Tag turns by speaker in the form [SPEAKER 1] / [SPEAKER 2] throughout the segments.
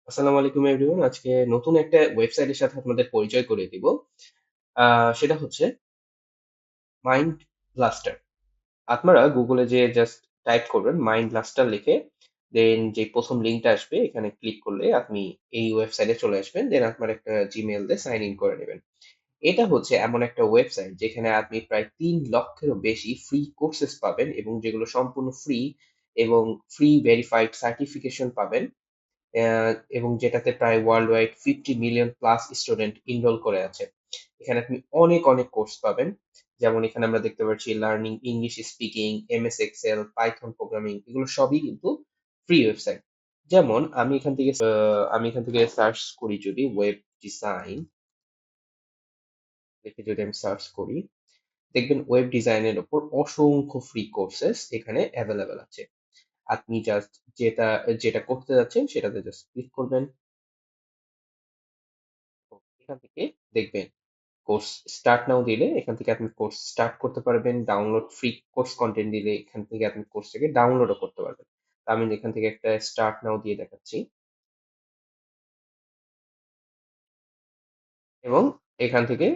[SPEAKER 1] আসসালামু আলাইকুম এভরিওয়ান। আজকে নতুন একটা ওয়েবসাইটের সাথে আপনাদের পরিচয় করিয়ে দিব। সেটা হচ্ছে মাইন্ড ব্লাস্টার। আপনারা গুগলে যে জাস্ট টাইপ করবেন মাইন্ড ব্লাস্টার লিখে, দেন যে প্রথম লিঙ্কটা আসবে এখানে ক্লিক করলে আপনি এই ওয়েবসাইটে চলে আসবেন। দেন আপনার একটা জিমেইল দিয়ে সাইন ইন করে নেবেন। এটা হচ্ছে এমন একটা ওয়েবসাইট যেখানে আপনি প্রায় ৩ লক্ষেরও বেশি ফ্রি কোর্সেস পাবেন এবং যেগুলো সম্পূর্ণ ফ্রি এবং ফ্রি ভেরিফাইড সার্টিফিকেশন পাবেন। এবং যেটাতে প্রায় world wide 50 million plus student enrol করে আছে। এখানে আপনি অনেক অনেক কোর্স পাবেন। যেমন এখানে আমরা দেখতে পাচ্ছি learning English speaking, MS Excel, Python programming, এগুলো সবই কিন্তু ফ্রি ওয়েবসাইট। যেমন আমি এখান থেকে সার্চ করি, যদি ওয়েব ডিজাইন লিখে যদি আমি সার্চ করি, দেখবেন ওয়েব ডিজাইনের উপর অসংখ্য ফ্রি কোর্সেস এখানে অ্যাভেলেবেল আছে। আপনি জাস্ট যেটা যেটা করতে যাচ্ছেন সেটাতে জাস্ট ক্লিক করবেন। তো এখান থেকে দেখবেন কোর্স স্টার্ট নাও দিলে এখান থেকে আপনি কোর্স স্টার্ট করতে পারবেন। ডাউনলোড ফ্রি কোর্স কন্টেন্ট দিলে এখান থেকে আপনি কোর্সটাকে ডাউনলোডও করতে পারবেন। তো আমি এখান থেকে একটা স্টার্ট নাও দিয়ে দেখাচ্ছি এবং এখান থেকে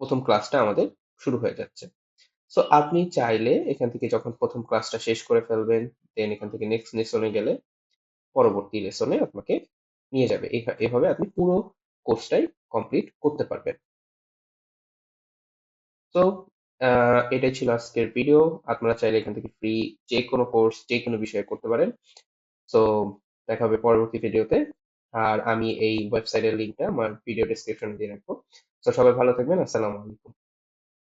[SPEAKER 1] প্রথম ক্লাসটা আমাদের শুরু হয়ে যাচ্ছে। সো আপনি চাইলে এখান থেকে যখন প্রথম ক্লাসটা শেষ করে ফেলবেন, দেন এখান থেকে নেক্সট লেসনে গেলে পরবর্তী লেসনে আপনাকে নিয়ে যাবে। এভাবে আপনি পুরো কোর্সটাই কমপ্লিট করতে পারবেন। তো এটাই ছিল আজকের ভিডিও। আপনারা চাইলে এখান থেকে ফ্রি যে কোনো কোর্স যে কোনো বিষয়ে করতে পারেন। সো দেখা হবে পরবর্তী ভিডিওতে। আর আমি এই ওয়েবসাইটের লিঙ্কটা আমার ভিডিও ডেসক্রিপশনে দিয়ে রাখবো। তো সবাই ভালো থাকবেন। আসসালামু আলাইকুম।